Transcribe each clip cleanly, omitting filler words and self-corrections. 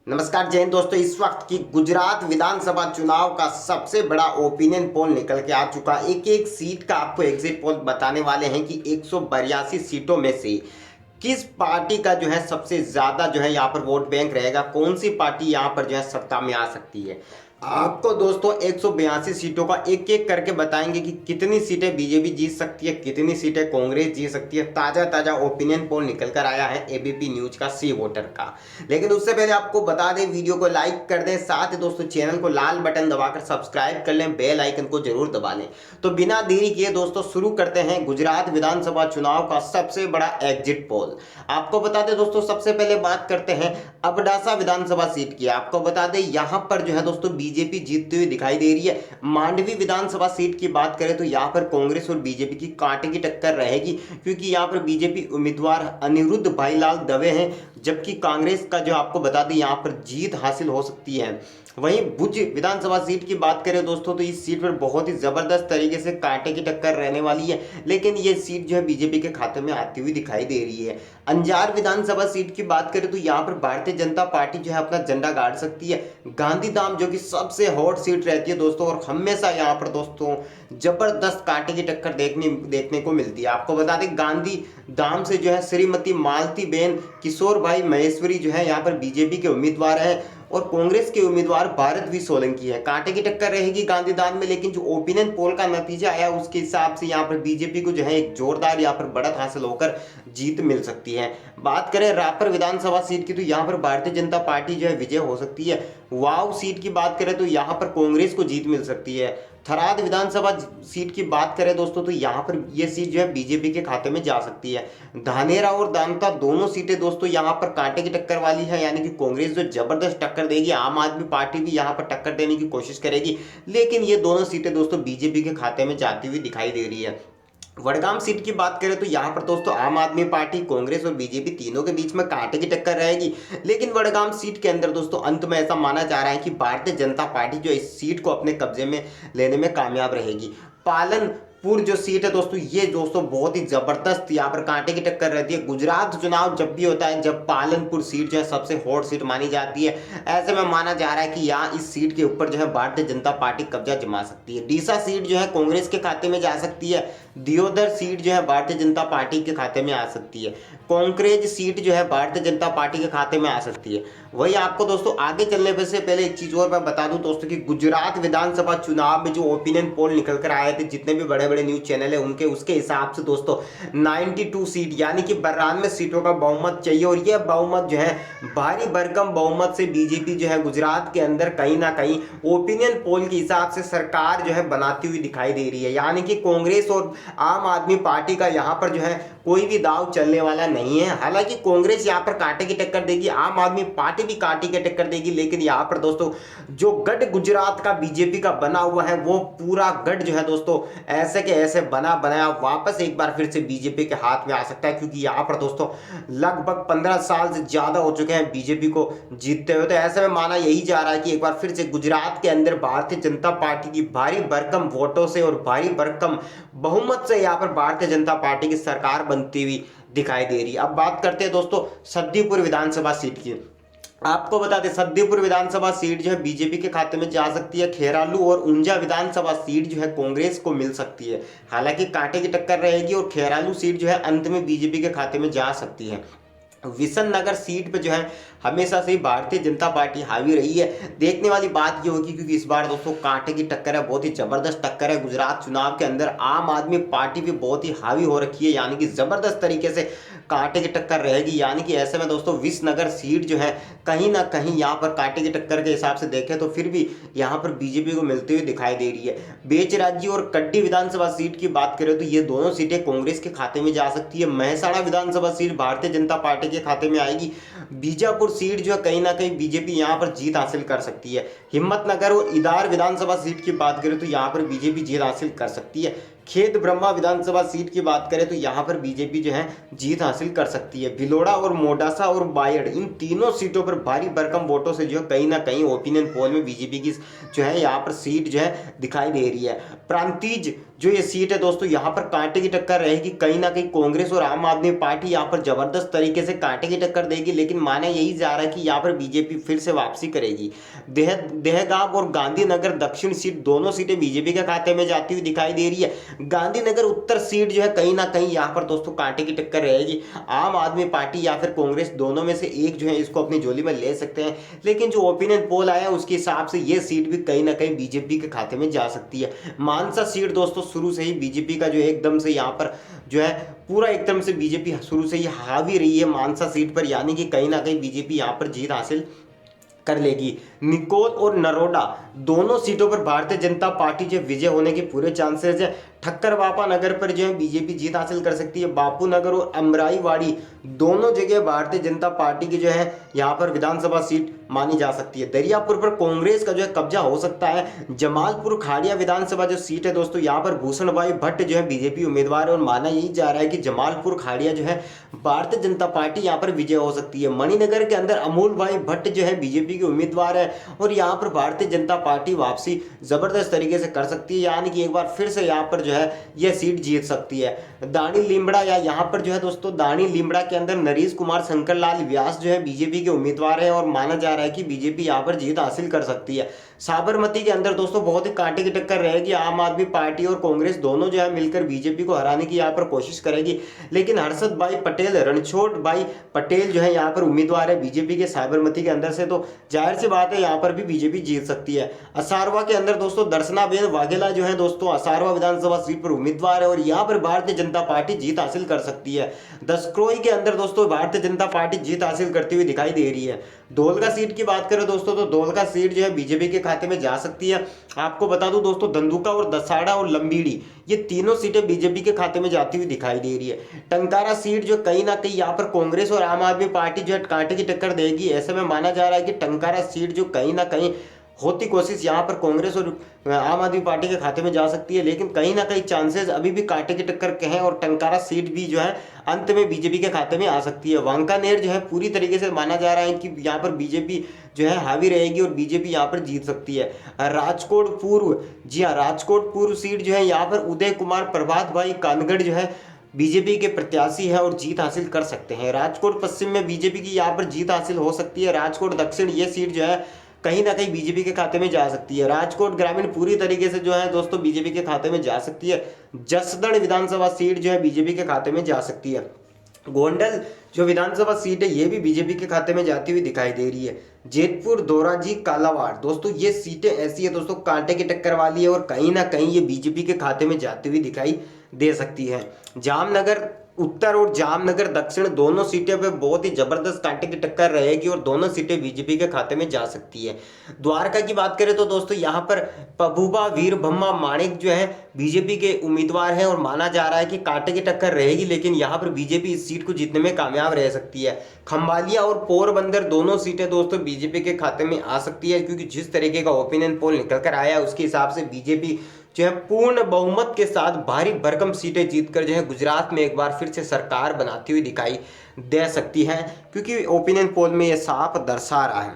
नमस्कार जय हिंद दोस्तों। इस वक्त की गुजरात विधानसभा चुनाव का सबसे बड़ा ओपिनियन पोल निकल के आ चुका है। एक एक सीट का आपको एग्जिट पोल बताने वाले हैं कि 182 सीटों में से किस पार्टी का जो है सबसे ज्यादा जो है यहाँ पर वोट बैंक रहेगा, कौन सी पार्टी यहाँ पर जो है सत्ता में आ सकती है। आपको दोस्तों 182 सीटों का एक एक करके बताएंगे कि कितनी सीटें बीजेपी जीत सकती है, कितनी सीटें कांग्रेस जीत सकती है। ताजा ताजा ओपिनियन पोल निकल कर आया है एबीपी न्यूज का सी वोटर का। लेकिन उससे पहले आपको बता दें, वीडियो को लाइक कर दें, साथ ही दोस्तों चैनल को लाल बटन दबाकर सब्सक्राइब कर लें, बेल आइकन को जरूर दबा लें। तो बिना देरी किए दोस्तों शुरू करते हैं गुजरात विधानसभा चुनाव का सबसे बड़ा एग्जिट पोल। आपको बता दें दोस्तों, सबसे पहले बात करते हैं अबडासा विधानसभा सीट की। आपको बता दें यहां पर जो है दोस्तों बीजेपी जीतती हुई दिखाई दे रही है। मांडवी विधानसभा सीट की बात करें तो यहां पर कांग्रेस और बीजेपी की कांटे की टक्कर रहेगी, क्योंकि यहां पर बीजेपी उम्मीदवार अनिरुद्ध भाईलाल दवे हैं, जबकि कांग्रेस का जो आपको बता दें यहां पर जीत हासिल हो सकती है। वहीं भुज विधानसभा सीट की बात करें दोस्तों तो इस सीट पर बहुत ही जबरदस्त तरीके से कांटे की टक्कर रहने वाली है, लेकिन ये सीट जो है बीजेपी के खाते में आती हुई दिखाई दे रही है। अंजार विधानसभा सीट की बात करें तो यहाँ पर भारतीय जनता पार्टी जो है अपना झंडा गाड़ सकती है। गांधीधाम जो कि सबसे हॉट सीट रहती है दोस्तों, और हमेशा यहाँ पर दोस्तों जबरदस्त कांटे की टक्कर देखने को मिलती है। आपको बता दें गांधी धाम से जो है श्रीमती मालती बेन किशोर भाई महेश्वरी जो है यहाँ पर बीजेपी के उम्मीदवार हैं, और कांग्रेस के उम्मीदवार भारत वी सोलंकी है। कांटे की टक्कर रहेगी गांधीधाम में, लेकिन जो ओपिनियन पोल का नतीजा आया उसके हिसाब से यहाँ पर बीजेपी को जो है एक जोरदार यहाँ पर बढ़त हासिल होकर जीत मिल सकती है। बात करें रायपुर विधानसभा सीट की तो यहाँ पर भारतीय जनता पार्टी जो है विजय हो सकती है। वाव सीट की बात करें तो यहाँ पर कांग्रेस को जीत मिल सकती है। थराद विधानसभा सीट की बात करें दोस्तों तो यहाँ पर ये सीट जो है बीजेपी के खाते में जा सकती है। धानेरा और दांता दोनों सीटें दोस्तों यहाँ पर कांटे की टक्कर वाली है, यानी कि कांग्रेस जो जबरदस्त टक्कर देगी, आम आदमी पार्टी भी यहाँ पर टक्कर देने की कोशिश करेगी, लेकिन ये दोनों सीटें दोस्तों बीजेपी के खाते में जाती हुई दिखाई दे रही है। वडगाम सीट की बात करें तो यहाँ पर दोस्तों आम आदमी पार्टी, कांग्रेस और बीजेपी तीनों के बीच में कांटे की टक्कर रहेगी, लेकिन वडगाम सीट के अंदर दोस्तों अंत में ऐसा माना जा रहा है कि भारतीय जनता पार्टी जो इस सीट को अपने कब्जे में लेने में कामयाब रहेगी। पालनपुर जो सीट है दोस्तों, ये दोस्तों बहुत ही जबरदस्त यहाँ पर कांटे की टक्कर रहती है। गुजरात चुनाव जब भी होता है, जब पालनपुर सीट जो है सबसे हॉट सीट मानी जाती है, ऐसे में माना जा रहा है कि यहाँ इस सीट के ऊपर जो है भारतीय जनता पार्टी कब्जा जमा सकती है। डीसा सीट जो है कांग्रेस के खाते में जा सकती है। दियोदर सीट जो है भारतीय जनता पार्टी के खाते में आ सकती है। कांकरेज सीट जो है भारतीय जनता पार्टी के खाते में आ सकती है। वही आपको दोस्तों आगे चलने से पहले एक चीज और मैं बता दूं दोस्तों कि गुजरात विधानसभा चुनाव में जो ओपिनियन पोल निकल कर आए थे, जितने भी बड़े बड़े न्यूज चैनल है उनके उसके हिसाब से दोस्तों 92 सीट यानी कि 92 सीटों का बहुमत चाहिए, और यह बहुमत जो है भारी भरकम बहुमत से बीजेपी जो है गुजरात के अंदर कहीं ना कहीं ओपिनियन पोल के हिसाब से सरकार जो है बनाती हुई दिखाई दे रही है। यानी कि कांग्रेस और आम आदमी पार्टी का यहाँ पर जो है कोई भी दाव चलने वाला नहीं है। हालांकि कांग्रेस यहाँ पर कांटे की टक्कर देगी, आम आदमी पार्टी भी कांटे की टक्कर देगी, लेकिन यहाँ पर दोस्तों जो गढ़ गुजरात का बीजेपी का बना हुआ है वो पूरा गढ़ जो है दोस्तों ऐसे के ऐसे बना बनाया वापस एक बार फिर से बीजेपी के हाथ में आ सकता है, क्योंकि यहाँ पर दोस्तों लगभग 15 साल से ज्यादा हो चुके हैं बीजेपी को जीतते हुए। तो ऐसे में माना यही जा रहा है कि एक बार फिर से गुजरात के अंदर भारतीय जनता पार्टी की भारी भरकम वोटों से और भारी भरकम बहुमत से यहाँ पर भारतीय जनता पार्टी की सरकार बनती हुई दिखाई दे रही है। अब बात करते हैं दोस्तों सद्दीपुर विधानसभा सीट की। आपको बता दें सद्दीपुर विधानसभा सीट जो है बीजेपी के खाते में जा सकती है। खेरालू और ऊंझा विधानसभा सीट जो है कांग्रेस को मिल सकती है। हालांकि कांटे की टक्कर रहेगी और खेरालू सीट जो है अंत में बीजेपी के खाते में जा सकती है। विशन नगर सीट पे जो है हमेशा से भारतीय जनता पार्टी हावी रही है। देखने वाली बात ये होगी, क्योंकि इस बार दोस्तों कांटे की टक्कर है, बहुत ही जबरदस्त टक्कर है। गुजरात चुनाव के अंदर आम आदमी पार्टी भी बहुत ही हावी हो रखी है, यानी कि जबरदस्त तरीके से कांटे की टक्कर रहेगी। यानी कि ऐसे में दोस्तों विसनगर सीट जो है कहीं ना कहीं यहाँ पर कांटे की टक्कर के हिसाब से देखें तो फिर भी यहाँ पर बीजेपी को मिलते हुए दिखाई दे रही है। बेचराजी और कड्डी विधानसभा सीट की बात करें तो ये दोनों सीटें कांग्रेस के खाते में जा सकती है। महसाणा विधानसभा सीट भारतीय जनता पार्टी के खाते में आएगी। बीजापुर सीट जो है कहीं ना कहीं बीजेपी यहाँ पर जीत हासिल कर सकती है। हिम्मतनगर और इदार विधानसभा सीट की बात करें तो यहाँ पर बीजेपी जीत हासिल कर सकती है। खेत ब्रह्मा विधानसभा सीट की बात करें तो यहाँ पर बीजेपी जो है जीत हासिल कर सकती है। भिलोड़ा और मोडासा और बायड इन तीनों सीटों पर भारी भरकम वोटों से जो है कहीं ना कहीं ओपिनियन पोल में बीजेपी की जो है यहाँ पर सीट जो है दिखाई दे रही है। प्रांतिज जो ये सीट है दोस्तों यहाँ पर कांटे की टक्कर रहेगी। कहीं ना कहीं कांग्रेस और आम आदमी पार्टी यहाँ पर जबरदस्त तरीके से कांटे की टक्कर देगी, लेकिन माना यही जा रहा है कि यहाँ पर बीजेपी फिर से वापसी करेगी। देहगांव और गांधीनगर दक्षिण सीट दोनों सीटें बीजेपी के खाते में जाती हुई दिखाई दे रही है। गांधीनगर उत्तर सीट जो है कहीं ना कहीं यहाँ पर दोस्तों कांटे की टक्कर रहेगी। आम आदमी पार्टी या फिर कांग्रेस दोनों में से एक जो है इसको अपनी झोली में ले सकते हैं, लेकिन जो ओपिनियन पोल आया उसके हिसाब से ये सीट भी कहीं ना कहीं बीजेपी के खाते में जा सकती है। मानसा सीट दोस्तों शुरू से ही बीजेपी का जो एकदम से यहाँ पर जो है पूरा एकदम से बीजेपी शुरू से ही हावी रही है मानसा सीट पर, यानी कि कहीं ना कहीं बीजेपी यहाँ पर जीत हासिल कर लेगी। निकोल और नरोडा दोनों सीटों पर भारतीय जनता पार्टी जो विजय होने के पूरे चांसेस है। ठक्कर बापा नगर पर जो है बीजेपी जीत हासिल कर सकती है। बापू नगर और अमराईवाड़ी दोनों जगह भारतीय जनता पार्टी की जो है यहाँ पर विधानसभा सीट मानी जा सकती है। दरियापुर पर कांग्रेस का जो है कब्जा हो सकता है। जमालपुर खाड़िया विधानसभा जो सीट है दोस्तों यहाँ पर भूषण भाई भट्ट जो है बीजेपी उम्मीदवार है और माना यही जा रहा है कि जमालपुर खाड़िया जो है भारतीय जनता पार्टी यहाँ पर विजय हो सकती है। मणिनगर के अंदर अमूल भाई भट्ट जो है बीजेपी के उम्मीदवार है और यहाँ पर भारतीय जनता पार्टी वापसी जबरदस्त तरीके से कर सकती है, यानी कि एक बार फिर से यहाँ पर जो है यह सीट जीत सकती है। दानी लिमड़ा या यहाँ पर जो है दोस्तों दानी लिमड़ा के अंदर नरेश कुमार शंकरलाल व्यास जो है बीजेपी के उम्मीदवार है और माना जा रहा है कि बीजेपी यहाँ पर जीत हासिल कर सकती है। साबरमती के अंदर दोस्तों बहुत ही कांटे की टक्कर रहेगी। आम आदमी पार्टी और कांग्रेस दोनों जो है मिलकर बीजेपी को हराने की यहाँ पर कोशिश करेगी, लेकिन हर्षद भाई पटेल रणछोड़ भाई पटेल जो है यहाँ पर उम्मीदवार है बीजेपी के साबरमती के अंदर से, तो जाहिर सी बात है यहाँ पर भी बीजेपी जीत सकती है। असारवा के अंदर दोस्तों दर्शनाबेन वाघेला जो है दोस्तों असारवा विधानसभा सीट पर उम्मीदवार है और यहाँ पर भारतीय जनता पार्टी जीत हासिल कर सकती है। दसक्रोई के अंदर दोस्तों भारतीय जनता पार्टी जीत हासिल करती हुई दिखाई दे रही है। धोलका सीट की बात करें दोस्तों तो धोलका सीट जो है बीजेपी के खाते में जा सकती है। आपको बता दूं दोस्तों धंधुका और दसाड़ा और लंबीड़ी ये तीनों सीटें बीजेपी के खाते में जाती हुई दिखाई दे रही है। टंकारा सीट जो कहीं ना कहीं यहाँ पर कांग्रेस और आम आदमी पार्टी जो है कांटे की टक्कर देगी। ऐसे में माना जा रहा है कि टंकारा सीट जो कहीं ना कहीं होती कोशिश यहाँ पर कांग्रेस और आम आदमी पार्टी के खाते में जा सकती है, लेकिन कहीं ना कहीं चांसेस अभी भी कांटे की टक्कर के हैं और टंकारा सीट भी जो है अंत में बीजेपी के खाते में आ सकती है। वांकानेर जो है पूरी तरीके से माना जा रहा है कि यहाँ पर बीजेपी जो है हावी रहेगी और बीजेपी यहाँ पर जीत सकती है। राजकोट पूर्व, जी हाँ राजकोट पूर्व सीट जो है यहाँ पर उदय कुमार प्रभात भाई कानगढ़ जो है बीजेपी के प्रत्याशी है और जीत हासिल कर सकते हैं। राजकोट पश्चिम में बीजेपी की यहाँ पर जीत हासिल हो सकती है। राजकोट दक्षिण ये सीट जो है कहीं ना कहीं बीजेपी के खाते में जा सकती है। राजकोट ग्रामीण पूरी तरीके से जो है दोस्तों बीजेपी के खाते में जा सकती है। जसदण विधानसभा सीट जो है बीजेपी के खाते में जा सकती है। गोंडल जो विधानसभा सीट है ये भी बीजेपी के खाते में जाती हुई दिखाई दे रही है। जेतपुर दोराजी कालावाड़ दोस्तों ये सीटें ऐसी है दोस्तों कांटे की टक्कर वाली है और कहीं ना कहीं ये बीजेपी के खाते में जाती हुई दिखाई दे सकती है। जामनगर उत्तर और जामनगर दक्षिण दोनों सीटें पे बहुत ही जबरदस्त कांटे की टक्कर रहेगी और दोनों सीटें बीजेपी के खाते में जा सकती है। द्वारका की बात करें तो दोस्तों यहाँ पर पबूबा वीर भम्मा माणिक जो है बीजेपी के उम्मीदवार हैं और माना जा रहा है कि कांटे की टक्कर रहेगी, लेकिन यहाँ पर बीजेपी इस सीट को जीतने में कामयाब रह सकती है। खंभालिया और पोरबंदर दोनों सीटें दोस्तों बीजेपी के खाते में आ सकती है, क्योंकि जिस तरीके का ओपिनियन पोल निकल कर आया उसके हिसाब से बीजेपी जो है पूर्ण बहुमत के साथ भारी भरकम सीटें जीतकर जो है गुजरात में एक बार फिर से सरकार बनाती हुई दिखाई दे सकती है, क्योंकि ओपिनियन पोल में ये साफ दर्शा रहा है।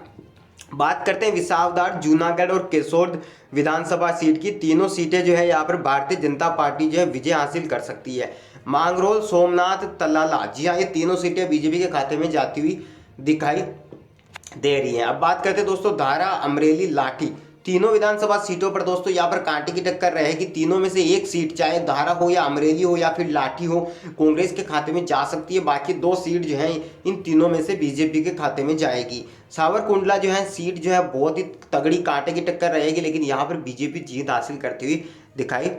बात करते हैं विसावदार, जूनागढ़ और केशोद विधानसभा सीट की। तीनों सीटें जो है यहाँ पर भारतीय जनता पार्टी जो है विजय हासिल कर सकती है। मांगरोल, सोमनाथ, तलाला, जी हाँ ये तीनों सीटें बीजेपी के खाते में जाती हुई दिखाई दे रही हैं। अब बात करते हैं दोस्तों धारा, अमरेली, लाठी तीनों विधानसभा सीटों पर दोस्तों यहाँ पर कांटे की टक्कर रहेगी। तीनों में से एक सीट चाहे धारा हो या अमरेली हो या फिर लाठी हो कांग्रेस के खाते में जा सकती है। बाकी दो सीट जो है इन तीनों में से बीजेपी के खाते में जाएगी। सावरकुंडला जो है सीट जो है बहुत ही तगड़ी कांटे की टक्कर रहेगी, लेकिन यहाँ पर बीजेपी जीत हासिल करती हुई दिखाई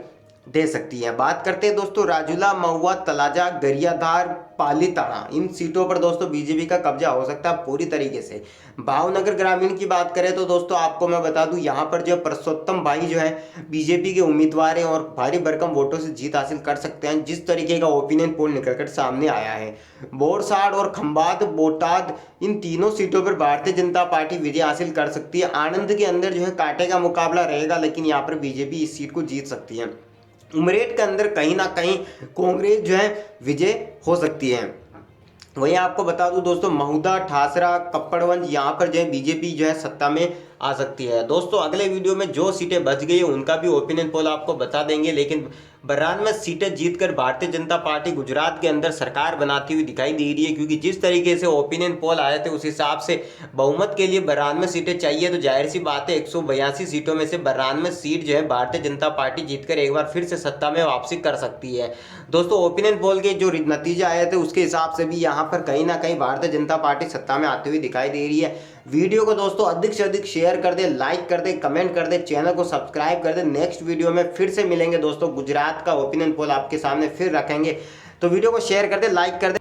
दे सकती है। बात करते हैं दोस्तों राजूला, महुआ, तलाजा, गरियाधार, पालीताना इन सीटों पर दोस्तों बीजेपी का कब्जा हो सकता है पूरी तरीके से। भावनगर ग्रामीण की बात करें तो दोस्तों आपको मैं बता दूं यहाँ पर जो परसोत्तम भाई जो है बीजेपी के उम्मीदवार हैं और भारी भरकम वोटों से जीत हासिल कर सकते हैं, जिस तरीके का ओपिनियन पोल निकलकर सामने आया है। बोरसाड़ और खंबात, बोटाद इन तीनों सीटों पर भारतीय जनता पार्टी विजय हासिल कर सकती है। आनंद के अंदर जो है कांटे का मुकाबला रहेगा, लेकिन यहाँ पर बीजेपी इस सीट को जीत सकती है। उमरेठ के अंदर कहीं ना कहीं कांग्रेस जो है विजय हो सकती है। वहीं आपको बता दूं दोस्तों महुदा, ठासरा, कप्पड़वंज यहाँ पर जो है बीजेपी जो है सत्ता में आ सकती है। दोस्तों अगले वीडियो में जो सीटें बच गई है उनका भी ओपिनियन पोल आपको बता देंगे, लेकिन 92 सीटें जीतकर भारतीय जनता पार्टी गुजरात के अंदर सरकार बनाती हुई दिखाई दे रही है, क्योंकि जिस तरीके से ओपिनियन पोल आए थे उस हिसाब से बहुमत के लिए 92 सीटें चाहिए, तो जाहिर सी बात है 182 सीटों में से 92 सीट जो है भारतीय जनता पार्टी जीतकर एक बार फिर से सत्ता में वापसी कर सकती है। दोस्तों ओपिनियन पोल के जो नतीजे आए थे उसके हिसाब से भी यहाँ पर कहीं ना कहीं भारतीय जनता पार्टी सत्ता में आती हुई दिखाई दे रही है। वीडियो को दोस्तों अधिक से अधिक शेयर कर दे, लाइक कर दे, कमेंट कर दे, चैनल को सब्सक्राइब कर दे। नेक्स्ट वीडियो में फिर से मिलेंगे दोस्तों, गुजरात का ओपिनियन पोल आपके सामने फिर रखेंगे, तो वीडियो को शेयर कर दे, लाइक कर दे।